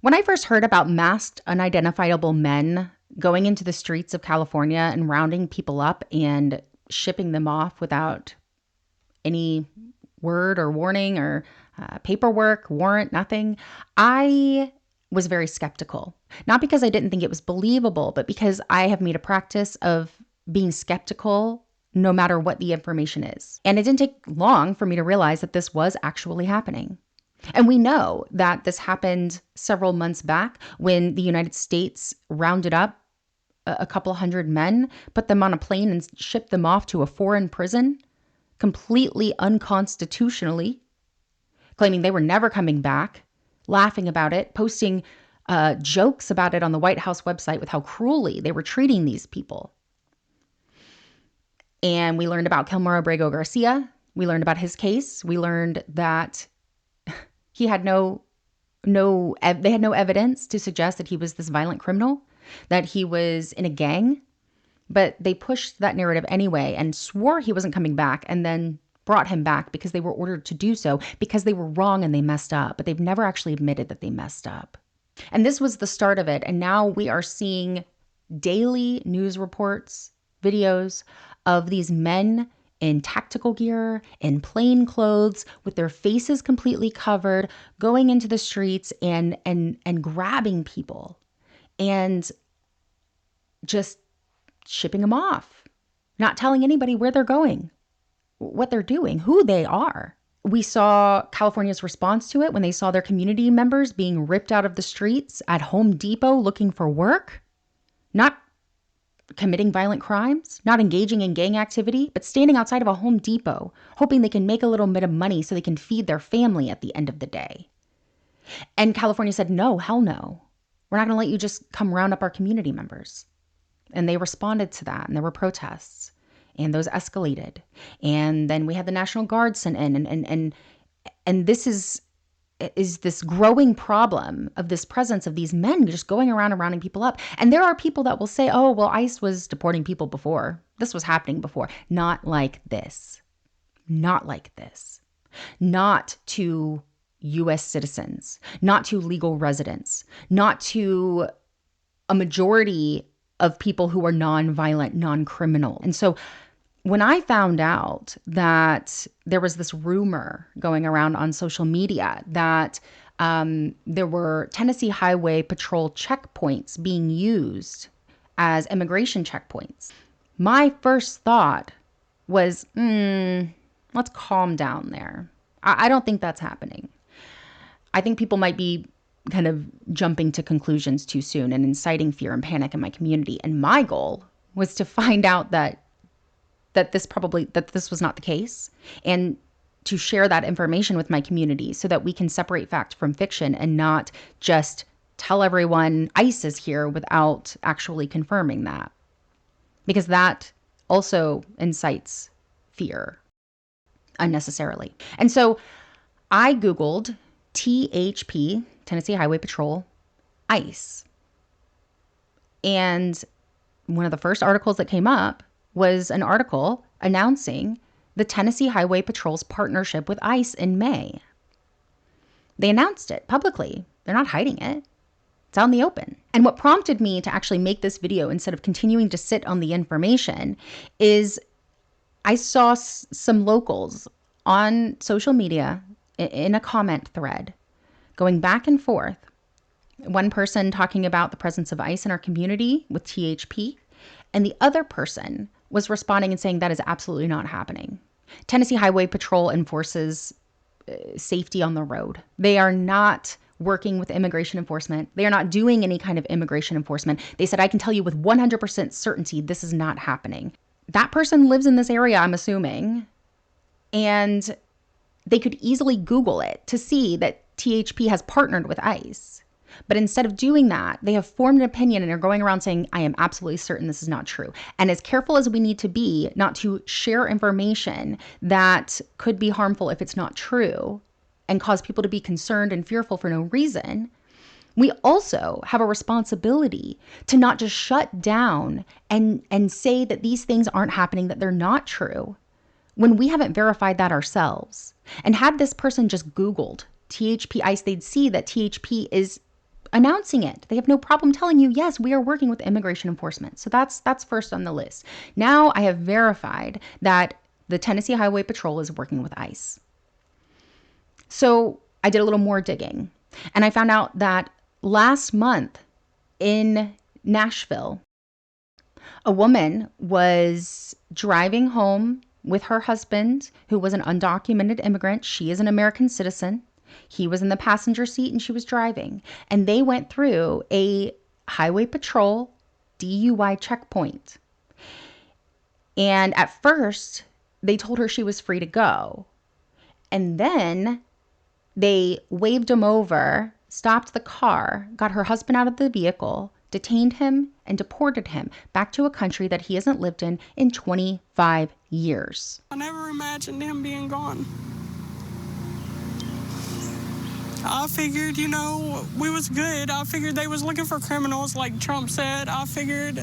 When I first heard about masked, unidentifiable men going into the streets of California and rounding people up and shipping them off without any word or warning or paperwork, warrant, nothing, I was very skeptical. Not because I didn't think it was believable, but because I have made a practice of being skeptical no matter what the information is. And it didn't take long for me to realize that this was actually happening. And we know that this happened several months back when the United States rounded up a couple hundred men, put them on a plane and shipped them off to a foreign prison completely unconstitutionally, claiming they were never coming back, laughing about it, posting jokes about it on the White House website with how cruelly they were treating these people. And we learned about Kilmar Abrego Garcia. We learned about his case. We learned that he had they had no evidence to suggest that he was this violent criminal, that he was in a gang, but they pushed that narrative anyway and swore he wasn't coming back and then brought him back because they were ordered to do so because they were wrong and they messed up, but they've never actually admitted that they messed up. And this was the start of it. And now we are seeing daily news reports, videos of these men in tactical gear, in plain clothes, with their faces completely covered, going into the streets and grabbing people and just shipping them off, not telling anybody where they're going, what they're doing, who they are. We saw California's response to it when they saw their community members being ripped out of the streets at Home Depot looking for work, not committing violent crimes, not engaging in gang activity, but standing outside of a Home Depot, hoping they can make a little bit of money so they can feed their family at the end of the day. And California said, no, hell no. We're not going to let you just come round up our community members. And they responded to that, and there were protests, and those escalated. And then we had the National Guard sent in, and this is this growing problem of this presence of these men just going around and rounding people up. And there are people that will say, oh, well, ICE was deporting people before. This was happening before. Not like this. Not like this. Not to U.S. citizens, not to legal residents, not to a majority of people who are non-violent, non-criminal. And so when I found out that there was this rumor going around on social media that there were Tennessee Highway Patrol checkpoints being used as immigration checkpoints, my first thought was, let's calm down there. I don't think that's happening. I think people might be kind of jumping to conclusions too soon and inciting fear and panic in my community. And my goal was to find out that this was not the case, and to share that information with my community so that we can separate fact from fiction and not just tell everyone ICE is here without actually confirming that, because that also incites fear unnecessarily. And so I Googled THP, Tennessee Highway Patrol, ICE. And one of the first articles that came up was an article announcing the Tennessee Highway Patrol's partnership with ICE in May. They announced it publicly. They're not hiding it. It's out in the open. And what prompted me to actually make this video instead of continuing to sit on the information is I saw some locals on social media in a comment thread going back and forth. One person talking about the presence of ICE in our community with THP, and the other person was responding and saying that is absolutely not happening. Tennessee Highway Patrol enforces safety on the road. They are not working with immigration enforcement. They are not doing any kind of immigration enforcement. They said, I can tell you with 100% certainty this is not happening. That person lives in this area, I'm assuming, and they could easily Google it to see that THP has partnered with ICE. But instead of doing that, they have formed an opinion and are going around saying, I am absolutely certain this is not true. And as careful as we need to be not to share information that could be harmful if it's not true and cause people to be concerned and fearful for no reason, we also have a responsibility to not just shut down and say that these things aren't happening, that they're not true, when we haven't verified that ourselves. And had this person just Googled THP ICE, they'd see that THP is announcing it. They have no problem telling you, yes, we are working with immigration enforcement. So that's first on the list. Now I have verified that the Tennessee Highway Patrol is working with ICE. So I did a little more digging, and I found out that last month in Nashville, a woman was driving home with her husband, who was an undocumented immigrant. She is an American citizen. He was in the passenger seat and she was driving. And they went through a highway patrol DUI checkpoint. And at first, they told her she was free to go. And then they waved him over, stopped the car, got her husband out of the vehicle, detained him, and deported him back to a country that he hasn't lived in 25 years. I never imagined him being gone. I figured, we was good. I figured they was looking for criminals, like Trump said. I figured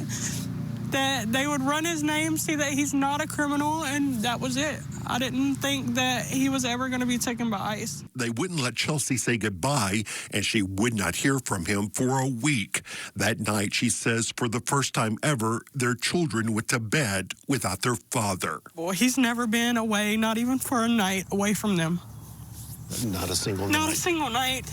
that they would run his name, see that he's not a criminal, and that was it. I didn't think that he was ever going to be taken by ICE. They wouldn't let Chelsea say goodbye, and she would not hear from him for a week. That night, she says, for the first time ever, their children went to bed without their father. Boy, he's never been away, not even for a night, away from them. Not a single night? Not a single night.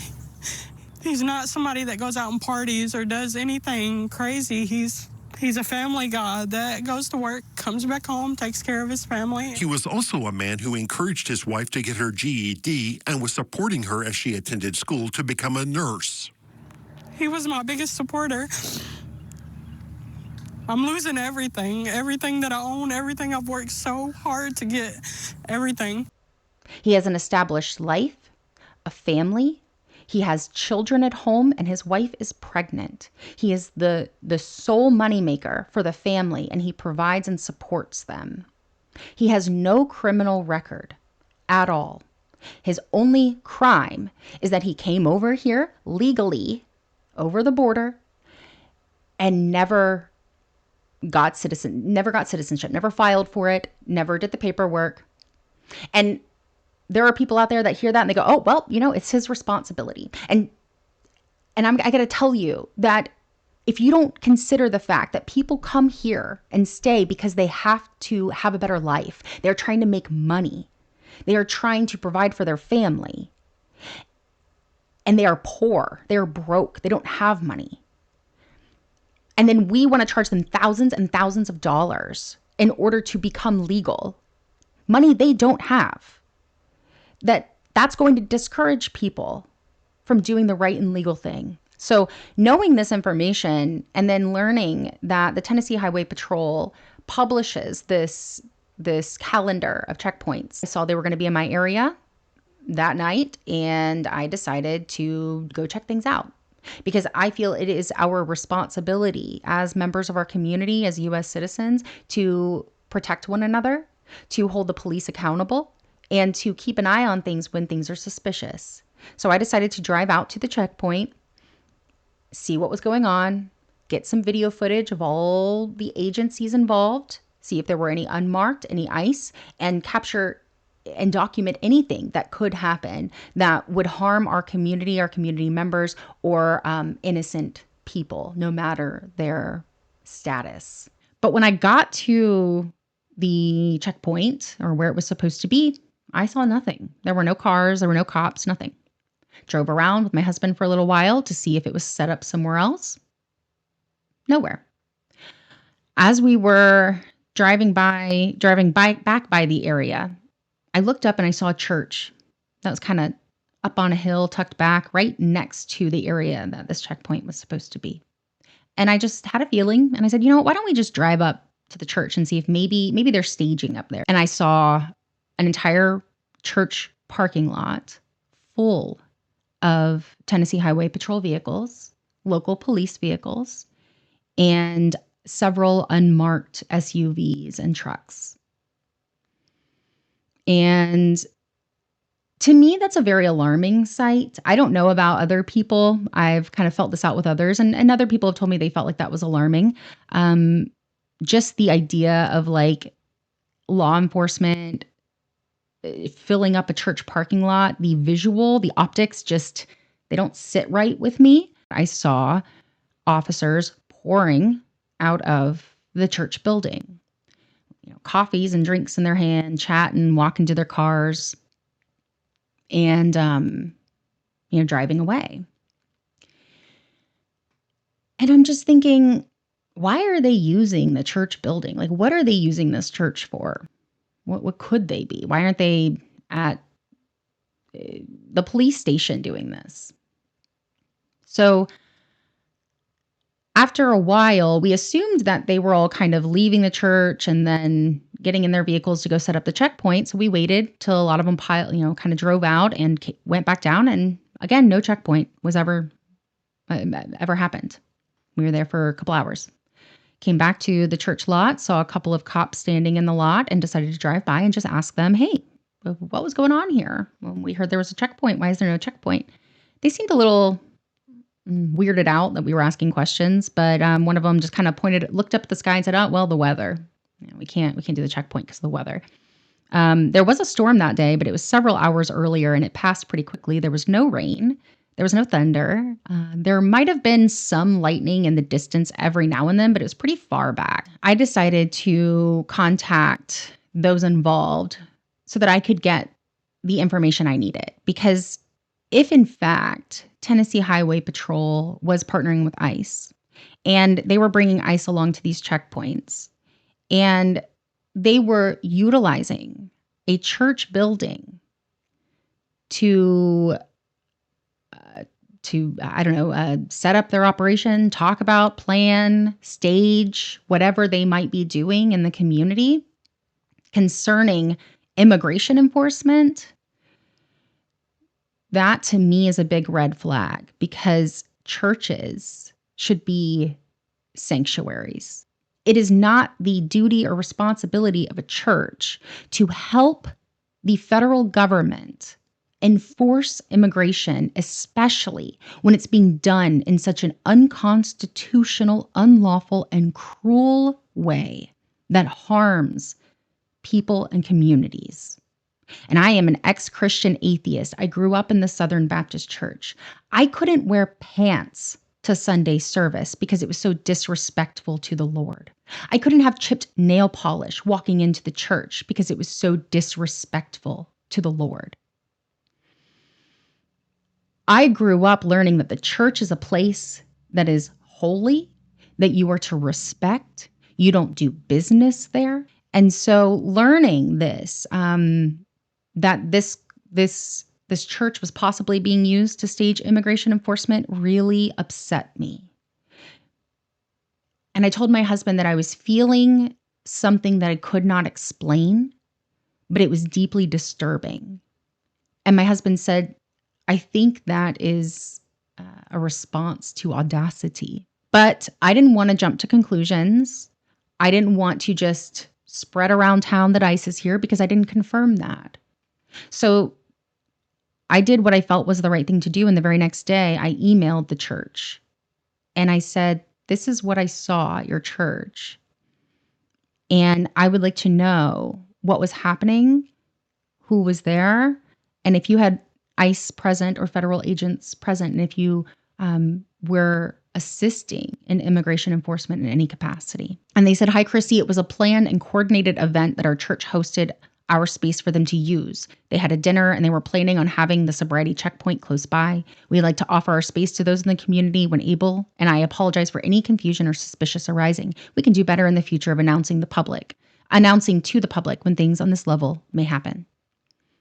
He's not somebody that goes out and parties or does anything crazy. He's a family guy that goes to work, comes back home, takes care of his family. He was also a man who encouraged his wife to get her GED and was supporting her as she attended school to become a nurse. He was my biggest supporter. I'm losing everything that I own, everything I've worked so hard to get, everything. He has an established life, a family. He has children at home, and his wife is pregnant. He is the sole moneymaker for the family, and he provides and supports them. He has no criminal record at all. His only crime is that he came over here legally over the border and never got citizenship, never filed for it, never did the paperwork. And there are people out there that hear that and they go, oh, well, it's his responsibility. And I got to tell you that if you don't consider the fact that people come here and stay because they have to have a better life, they're trying to make money, they are trying to provide for their family, and they are poor, they are broke, they don't have money. And then we want to charge them thousands and thousands of dollars in order to become legal, money they don't have. That's going to discourage people from doing the right and legal thing. So knowing this information and then learning that the Tennessee Highway Patrol publishes this calendar of checkpoints, I saw they were going to be in my area that night, and I decided to go check things out because I feel it is our responsibility as members of our community, as U.S. citizens, to protect one another, to hold the police accountable, and to keep an eye on things when things are suspicious. So I decided to drive out to the checkpoint, see what was going on, get some video footage of all the agencies involved, see if there were any unmarked, any ICE, and capture and document anything that could happen that would harm our community members, or innocent people, no matter their status. But when I got to the checkpoint, or where it was supposed to be, I saw nothing. There were no cars, there were no cops, nothing. Drove around with my husband for a little while to see if it was set up somewhere else. Nowhere. As we were driving back by the area, I looked up and I saw a church that was kind of up on a hill, tucked back, right next to the area that this checkpoint was supposed to be. And I just had a feeling, and I said, why don't we just drive up to the church and see if maybe they're staging up there. And I saw an entire church parking lot full of Tennessee Highway Patrol vehicles, local police vehicles, and several unmarked SUVs and trucks. And to me, that's a very alarming sight. I don't know about other people. I've kind of felt this out with others, and other people have told me they felt like that was alarming. Just the idea of like law enforcement filling up a church parking lot, the visual, the optics, they don't sit right with me. I saw officers pouring out of the church building, coffees and drinks in their hand, chatting, walking to their cars, and, driving away. And I'm just thinking, why are they using the church building? Like, what are they using this church for? What could they be? Why aren't they at the police station doing this? So after a while, we assumed that they were all kind of leaving the church and then getting in their vehicles to go set up the checkpoint. So we waited till a lot of them kind of drove out and went back down. And again, no checkpoint was ever happened. We were there for a couple hours. Came back to the church lot, saw a couple of cops standing in the lot, and decided to drive by and just ask them, hey, what was going on here? Well, we heard there was a checkpoint. Why is there no checkpoint? They seemed a little weirded out that we were asking questions, but one of them just kind of looked up at the sky and said, oh, well, the weather. We can't do the checkpoint because of the weather. There was a storm that day, but it was several hours earlier and it passed pretty quickly. There was no rain. There was no thunder. There might have been some lightning in the distance every now and then, but it was pretty far back. I decided to contact those involved so that I could get the information I needed. Because if, in fact, Tennessee Highway Patrol was partnering with ICE and they were bringing ICE along to these checkpoints and they were utilizing a church building to set up their operation, talk about, plan, stage, whatever they might be doing in the community concerning immigration enforcement, that to me is a big red flag because churches should be sanctuaries. It is not the duty or responsibility of a church to help the federal government enforce immigration, especially when it's being done in such an unconstitutional, unlawful, and cruel way that harms people and communities. And I am an ex-Christian atheist. I grew up in the Southern Baptist Church. I couldn't wear pants to Sunday service because it was so disrespectful to the Lord. I couldn't have chipped nail polish walking into the church because it was so disrespectful to the Lord. I grew up learning that the church is a place that is holy, that you are to respect. You don't do business there. And so learning this, that this church was possibly being used to stage immigration enforcement really upset me. And I told my husband that I was feeling something that I could not explain, but it was deeply disturbing. And my husband said, I think that is a response to audacity. But I didn't want to jump to conclusions. I didn't want to just spread around town that ICE is here because I didn't confirm that. So I did what I felt was the right thing to do. And the very next day, I emailed the church and I said, this is what I saw at your church. And I would like to know what was happening, who was there, and if you had ICE present or federal agents present, and if you were assisting in immigration enforcement in any capacity. And they said, hi, Chrissy, it was a planned and coordinated event that our church hosted our space for them to use. They had a dinner and they were planning on having the sobriety checkpoint close by. We'd like to offer our space to those in the community when able, and I apologize for any confusion or suspicious arising. We can do better in the future of announcing to the public when things on this level may happen.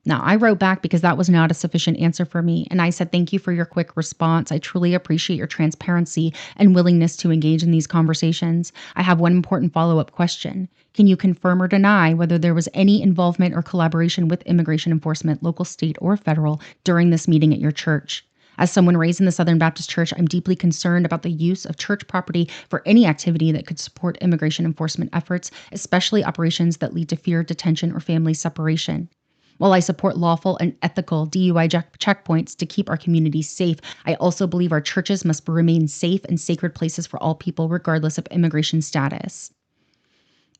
Now, I wrote back because that was not a sufficient answer for me. And I said, thank you for your quick response. I truly appreciate your transparency and willingness to engage in these conversations. I have one important follow-up question. Can you confirm or deny whether there was any involvement or collaboration with immigration enforcement, local, state, or federal, during this meeting at your church? As someone raised in the Southern Baptist Church, I'm deeply concerned about the use of church property for any activity that could support immigration enforcement efforts, especially operations that lead to fear, detention, or family separation. While I support lawful and ethical DUI checkpoints to keep our communities safe, I also believe our churches must remain safe and sacred places for all people, regardless of immigration status.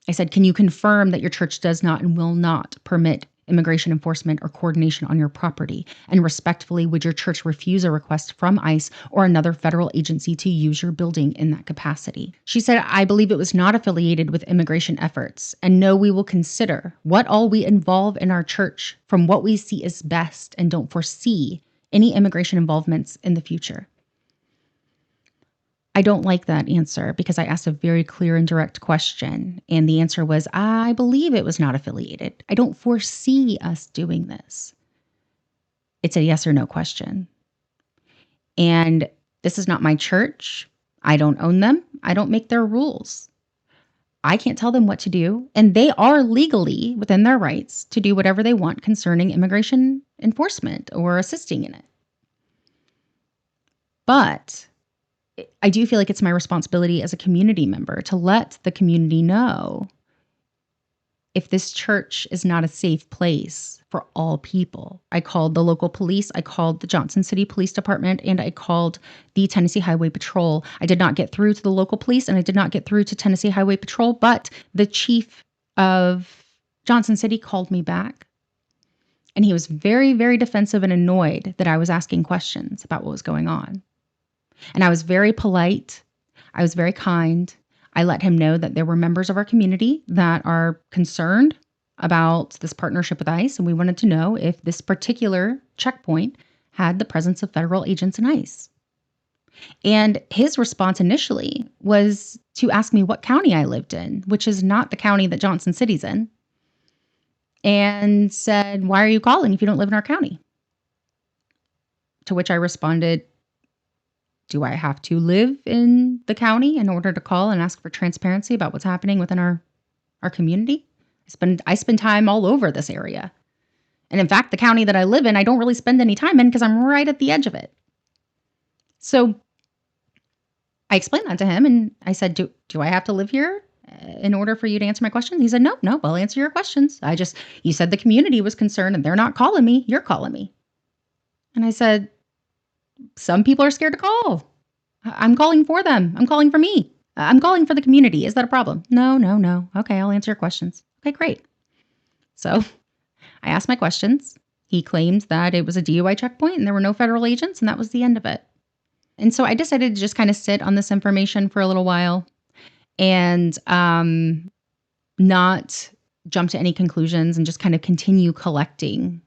I said, can you confirm that your church does not and will not permit immigration enforcement or coordination on your property? And respectfully, would your church refuse a request from ICE or another federal agency to use your building in that capacity? She said, I believe it was not affiliated with immigration efforts. And no, we will consider what all we involve in our church from what we see as best and don't foresee any immigration involvements in the future. I don't like that answer because I asked a very clear and direct question. And the answer was, I believe it was not affiliated. I don't foresee us doing this. It's a yes or no question. And this is not my church. I don't own them. I don't make their rules. I can't tell them what to do. And they are legally within their rights to do whatever they want concerning immigration enforcement or assisting in it. But I do feel like it's my responsibility as a community member to let the community know if this church is not a safe place for all people. I called the local police, I called the Johnson City Police Department, and I called the Tennessee Highway Patrol. I did not get through to the local police and I did not get through to Tennessee Highway Patrol, but the chief of Johnson City called me back. And he was very, very defensive and annoyed that I was asking questions about what was going on. And I was very polite. I was very kind. I let him know that there were members of our community that are concerned about this partnership with ICE, and we wanted to know if this particular checkpoint had the presence of federal agents in ICE. And his response initially was to ask me what county I lived in, which is not the county that Johnson City's in, and said, why are you calling if you don't live in our county? To which I responded, do I have to live in the county in order to call and ask for transparency about what's happening within our community? I spend time all over this area. And in fact, the county that I live in, I don't really spend any time in because I'm right at the edge of it. So I explained that to him and I said, do I have to live here in order for you to answer my questions? He said, no, I'll answer your questions. You said the community was concerned and they're not calling me, you're calling me. And I said, some people are scared to call. I'm calling for them. I'm calling for me. I'm calling for the community. Is that a problem? No. Okay, I'll answer your questions. Okay, great. So I asked my questions. He claimed that it was a DUI checkpoint and there were no federal agents, and that was the end of it. And so I decided to just kind of sit on this information for a little while and not jump to any conclusions and just kind of continue collecting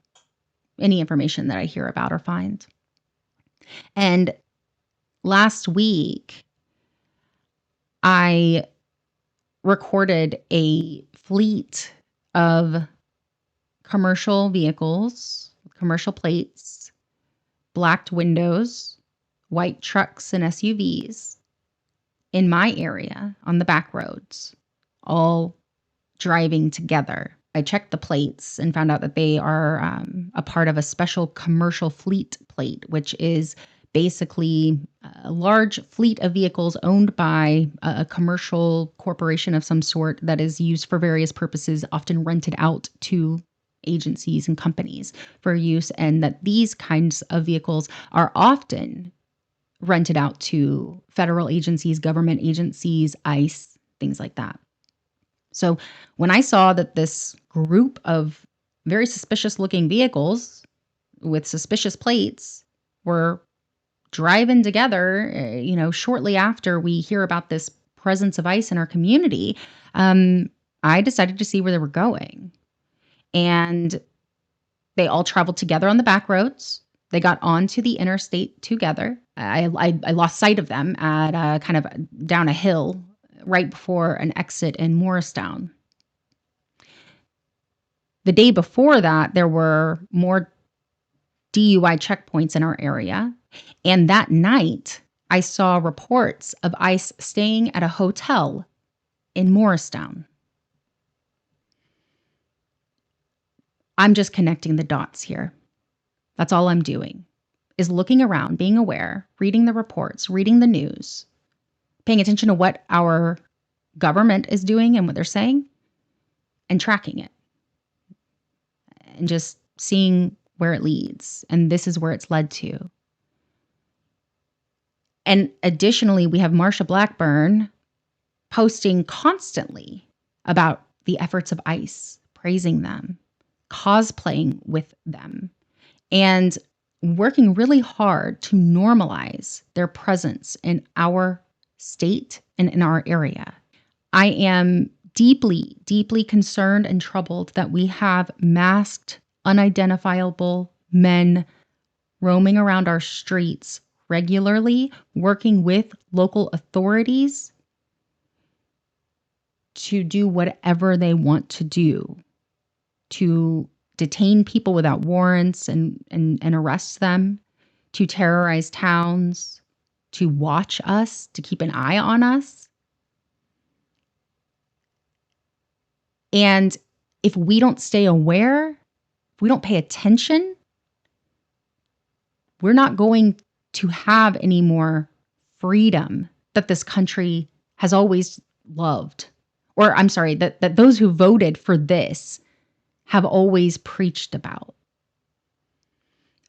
any information that I hear about or find. And last week, I recorded a fleet of commercial vehicles, commercial plates, blacked windows, white trucks and SUVs in my area on the back roads, all driving together. I checked the plates and found out that they are a part of a special commercial fleet plate, which is basically a large fleet of vehicles owned by a commercial corporation of some sort that is used for various purposes, often rented out to agencies and companies for use, and that these kinds of vehicles are often rented out to federal agencies, government agencies, ICE, things like that. So when I saw that this group of very suspicious looking vehicles with suspicious plates were driving together, shortly after we hear about this presence of ICE in our community, I decided to see where they were going. And they all traveled together on the back roads. They got onto the interstate together. I lost sight of them at kind of down a hill right before an exit in Morristown. The day before that, there were more DUI checkpoints in our area. And that night, I saw reports of ICE staying at a hotel in Morristown. I'm just connecting the dots here. That's all I'm doing, is looking around, being aware, reading the reports, reading the news, paying attention to what our government is doing and what they're saying, and tracking it. And just seeing where it leads. And this is where it's led to. And additionally, we have Marsha Blackburn posting constantly about the efforts of ICE, praising them, cosplaying with them, and working really hard to normalize their presence in our state and in our area. I am deeply, deeply concerned and troubled that we have masked, unidentifiable men roaming around our streets regularly, working with local authorities to do whatever they want to do, to detain people without warrants and arrest them, to terrorize towns, to watch us, to keep an eye on us. And if we don't stay aware, if we don't pay attention, we're not going to have any more freedom that this country has always loved. Or I'm sorry, that those who voted for this have always preached about.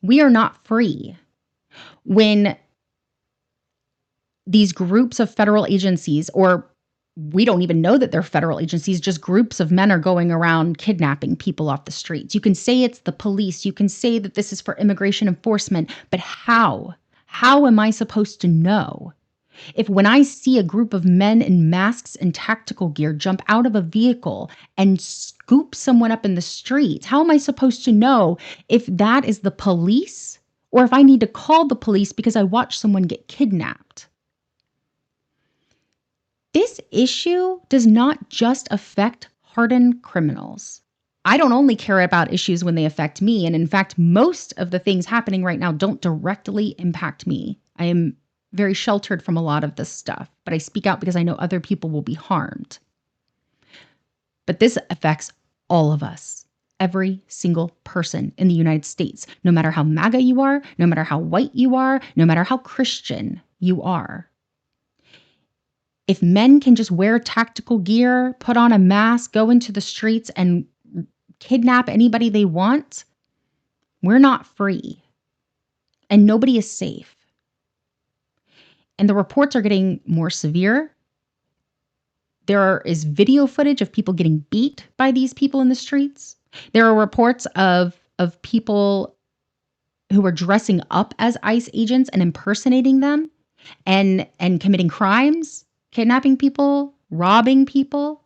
We are not free when these groups of federal agencies, or we don't even know that they're federal agencies, just groups of men are going around kidnapping people off the streets. You can say it's the police. You can say that this is for immigration enforcement, but how? How am I supposed to know? If when I see a group of men in masks and tactical gear jump out of a vehicle and scoop someone up in the street, how am I supposed to know if that is the police or if I need to call the police because I watched someone get kidnapped? This issue does not just affect hardened criminals. I don't only care about issues when they affect me. And in fact, most of the things happening right now don't directly impact me. I am very sheltered from a lot of this stuff, but I speak out because I know other people will be harmed. But this affects all of us, every single person in the United States, no matter how MAGA you are, no matter how white you are, no matter how Christian you are. If men can just wear tactical gear, put on a mask, go into the streets and kidnap anybody they want, we're not free. And nobody is safe. And the reports are getting more severe. There is video footage of people getting beat by these people in the streets. There are reports of people who are dressing up as ICE agents and impersonating them and committing crimes. Kidnapping people, robbing people.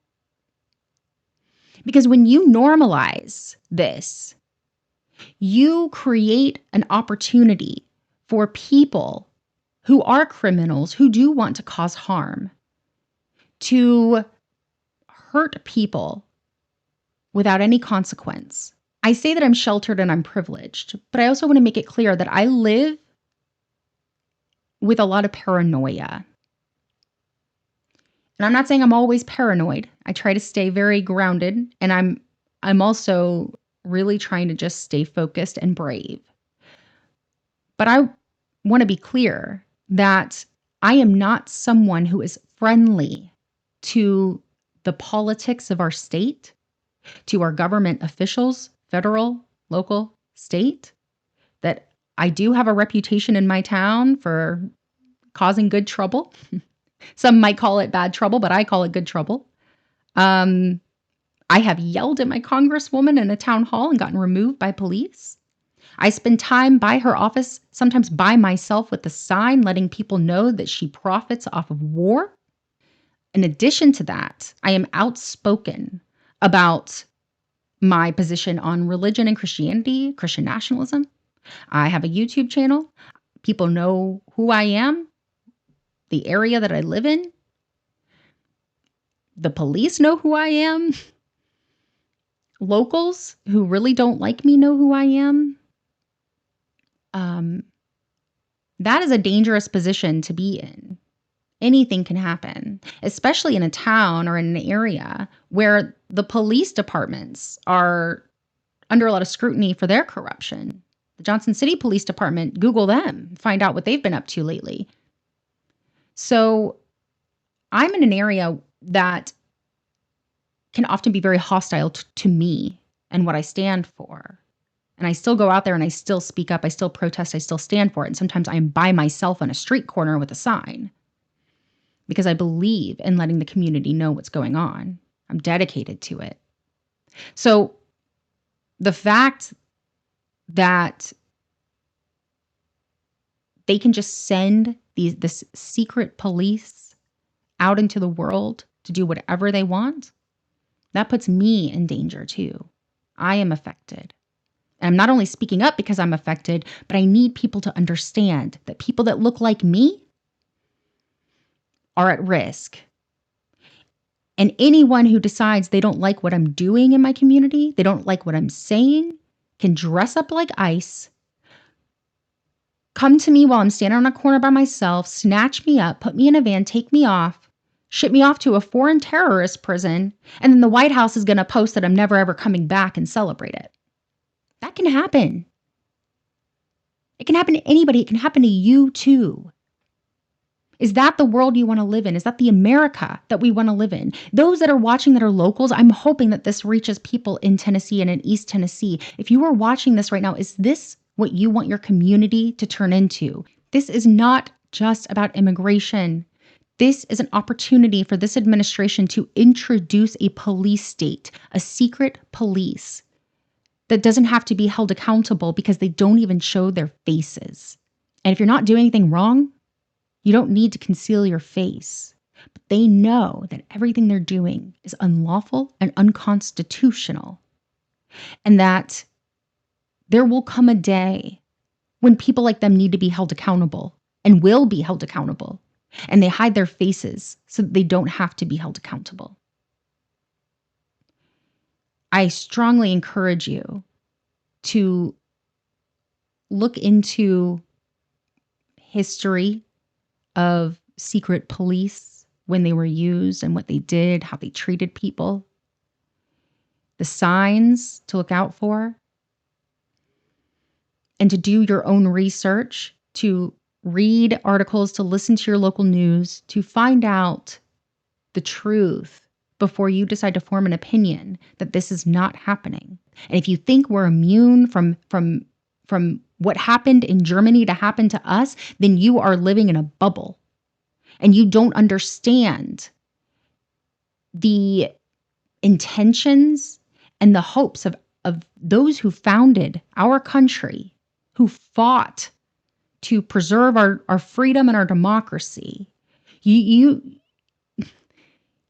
Because when you normalize this, you create an opportunity for people who are criminals, who do want to cause harm, to hurt people without any consequence. I say that I'm sheltered and I'm privileged, but I also want to make it clear that I live with a lot of paranoia. And I'm not saying I'm always paranoid. I try to stay very grounded, and I'm also really trying to just stay focused and brave. But I want to be clear that I am not someone who is friendly to the politics of our state, to our government officials, federal, local, state, that I do have a reputation in my town for causing good trouble. Some might call it bad trouble, but I call it good trouble. I have yelled at my congresswoman in a town hall and gotten removed by police. I spend time by her office, sometimes by myself with a sign letting people know that she profits off of war. In addition to that, I am outspoken about my position on religion and Christianity, Christian nationalism. I have a YouTube channel. People know who I am, the area that I live in. The police know who I am. Locals who really don't like me know who I am. That is a dangerous position to be in. Anything can happen, especially in a town or in an area where the police departments are under a lot of scrutiny for their corruption. The Johnson City Police Department, Google them, find out what they've been up to lately. So I'm in an area that can often be very hostile to me and what I stand for. And I still go out there and I still speak up, I still protest, I still stand for it. And sometimes I am by myself on a street corner with a sign because I believe in letting the community know what's going on. I'm dedicated to it. So The fact that they can just send this secret police out into the world to do whatever they want, that puts me in danger too. I am affected. And I'm not only speaking up because I'm affected, but I need people to understand that people that look like me are at risk. And anyone who decides they don't like what I'm doing in my community, they don't like what I'm saying, can dress up like ICE, come to me while I'm standing on a corner by myself, snatch me up, put me in a van, take me off, ship me off to a foreign terrorist prison, and then the White House is going to post that I'm never ever coming back and celebrate it. That can happen. It can happen to anybody. It can happen to you too. Is that the world you want to live in? Is that the America that we want to live in? Those that are watching that are locals, I'm hoping that this reaches people in Tennessee and in East Tennessee. If you are watching this right now, is this what you want your community to turn into? This is not just about immigration. This is an opportunity for this administration to introduce a police state, a secret police that doesn't have to be held accountable because they don't even show their faces. And if you're not doing anything wrong, you don't need to conceal your face. But they know that everything they're doing is unlawful and unconstitutional. And that there will come a day when people like them need to be held accountable and will be held accountable. And they hide their faces so that they don't have to be held accountable. I strongly encourage you to look into history of secret police, when they were used and what they did, how they treated people, the signs to look out for, and to do your own research, to read articles, to listen to your local news, to find out the truth before you decide to form an opinion that this is not happening. And if you think we're immune from what happened in Germany to happen to us, then you are living in a bubble. And you don't understand the intentions and the hopes of those who founded our country, who fought to preserve our freedom and our democracy. You're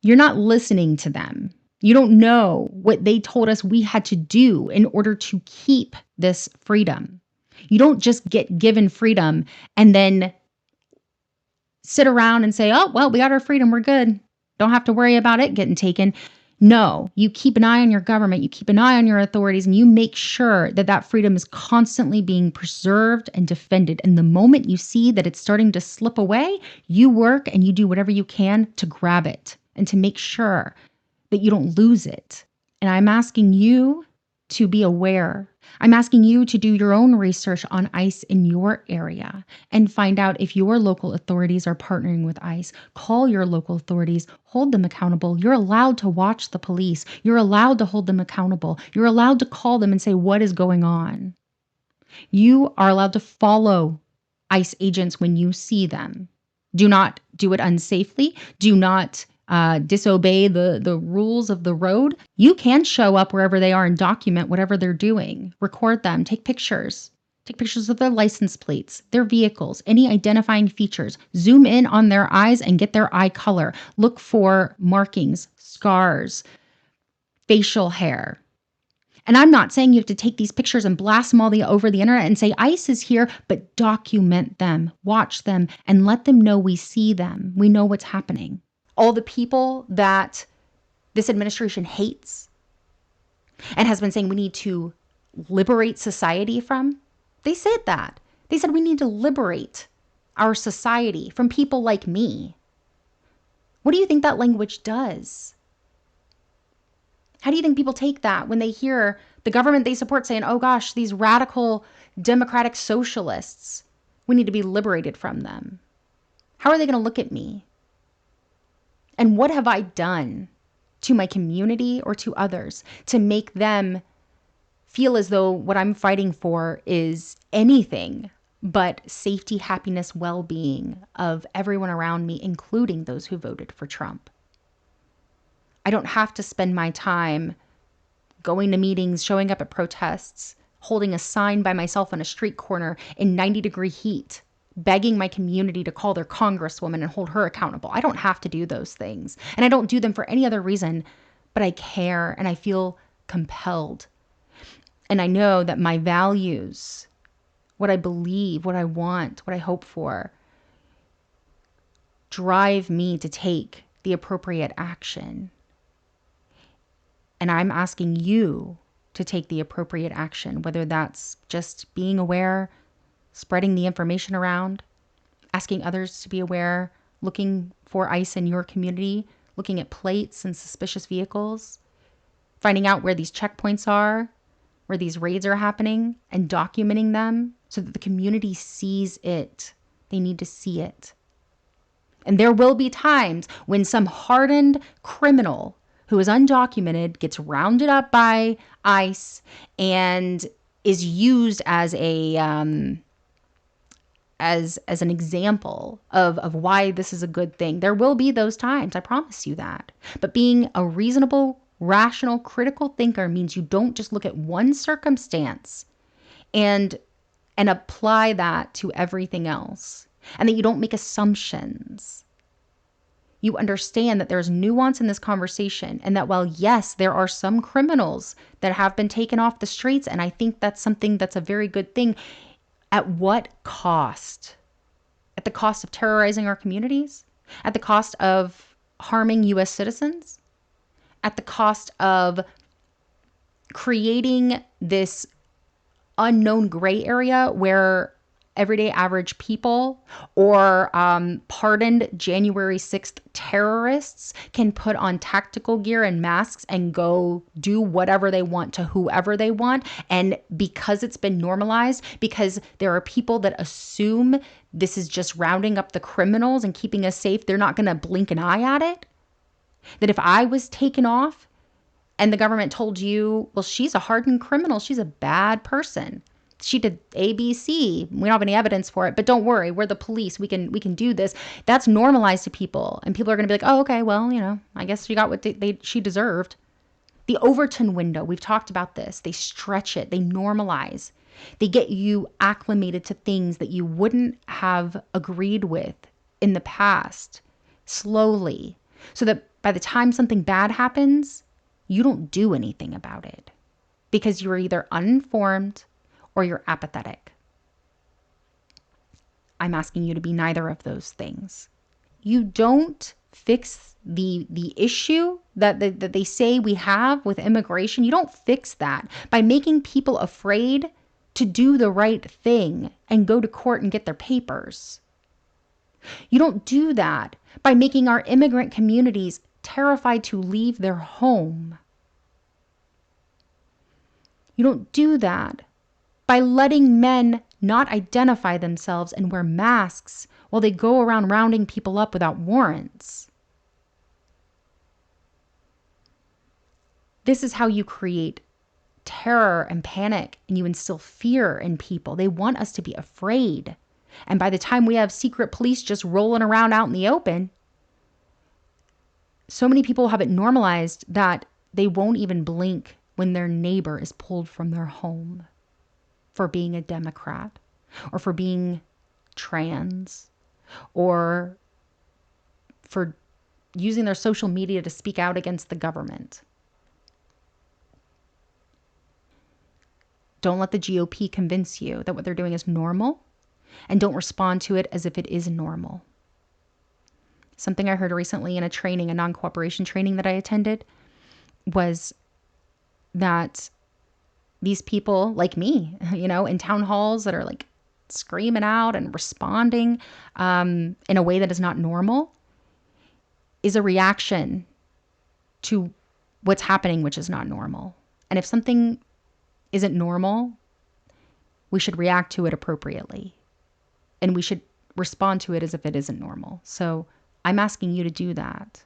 not listening to them. You don't know what they told us we had to do in order to keep this freedom. You don't just get given freedom and then sit around and say, oh, well, we got our freedom. We're good. Don't have to worry about it getting taken. No, you keep an eye on your government. You keep an eye on your authorities, and you make sure that that freedom is constantly being preserved and defended. And the moment you see that it's starting to slip away, you work and you do whatever you can to grab it and to make sure that you don't lose it. And I'm asking you to be aware. I'm asking you to do your own research on ICE in your area and find out if your local authorities are partnering with ICE. Call your local authorities, hold them accountable. You're allowed to watch the police. You're allowed to hold them accountable. You're allowed to call them and say, what is going on? You are allowed to follow ICE agents when you see them. Do not do it unsafely. Do not disobey the rules of the road. You can show up wherever they are and document whatever they're doing. Record them. Take pictures. Take pictures of their license plates, their vehicles, any identifying features. Zoom in on their eyes and get their eye color. Look for markings, scars, facial hair. And I'm not saying you have to take these pictures and blast them all over the internet and say ICE is here, but document them, watch them, and let them know we see them. We know what's happening. All the people that this administration hates and has been saying we need to liberate society from, they said that. They said we need to liberate our society from people like me. What do you think that language does? How do you think people take that when they hear the government they support saying, oh gosh, these radical democratic socialists, we need to be liberated from them? How are they going to look at me? And what have I done to my community or to others to make them feel as though what I'm fighting for is anything but safety, happiness, well-being of everyone around me, including those who voted for Trump? I don't have to spend my time going to meetings, showing up at protests, holding a sign by myself on a street corner in 90-degree heat, begging my community to call their congresswoman and hold her accountable. I don't have to do those things. And I don't do them for any other reason, but I care and I feel compelled. And I know that my values, what I believe, what I want, what I hope for, drive me to take the appropriate action. And I'm asking you to take the appropriate action, whether that's just being aware, spreading the information around, asking others to be aware, looking for ICE in your community, looking at plates and suspicious vehicles, finding out where these checkpoints are, where these raids are happening, and documenting them so that the community sees it. They need to see it. And there will be times when some hardened criminal who is undocumented gets rounded up by ICE and is used as a as an example of why this is a good thing. There will be those times, I promise you that. But being a reasonable, rational, critical thinker means you don't just look at one circumstance and apply that to everything else, and that you don't make assumptions. You understand that there's nuance in this conversation, and that while, yes, there are some criminals that have been taken off the streets, and I think that's something that's a very good thing, at what cost? At the cost of terrorizing our communities? At the cost of harming U.S. citizens? At the cost of creating this unknown gray area where everyday average people or pardoned January 6th terrorists can put on tactical gear and masks and go do whatever they want to whoever they want. And because it's been normalized, because there are people that assume this is just rounding up the criminals and keeping us safe, they're not going to blink an eye at it. That if I was taken off and the government told you, well, she's a hardened criminal, she's a bad person, she did A, B, C, we don't have any evidence for it, but don't worry, we're the police, we can do this. That's normalized to people, and people are going to be like, oh, okay, well, I guess she got what she deserved. The Overton window, we've talked about this. They stretch it, they normalize, they get you acclimated to things that you wouldn't have agreed with in the past, slowly, so that by the time something bad happens, you don't do anything about it because you're either uninformed or you're apathetic. I'm asking you to be neither of those things. You don't fix the issue that they say we have with immigration. You don't fix that by making people afraid to do the right thing and go to court and get their papers. You don't do that by making our immigrant communities terrified to leave their home. You don't do that by letting men not identify themselves and wear masks while they go around rounding people up without warrants. This is how you create terror and panic, and you instill fear in people. They want us to be afraid. And by the time we have secret police just rolling around out in the open, so many people have it normalized that they won't even blink when their neighbor is pulled from their home for being a Democrat or for being trans or for using their social media to speak out against the government. Don't let the GOP convince you that what they're doing is normal, and don't respond to it as if it is normal. Something I heard recently in a non-cooperation training that I attended, was that these people like me, in town halls that are like screaming out and responding in a way that is not normal, is a reaction to what's happening, which is not normal. And if something isn't normal, we should react to it appropriately. And we should respond to it as if it isn't normal. So I'm asking you to do that.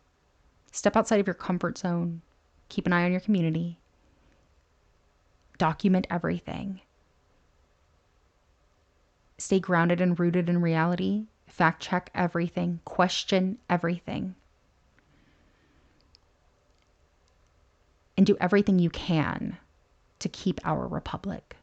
Step outside of your comfort zone. Keep an eye on your community. Document everything. Stay grounded and rooted in reality. Fact check everything. Question everything. and do everything you can to keep our republic.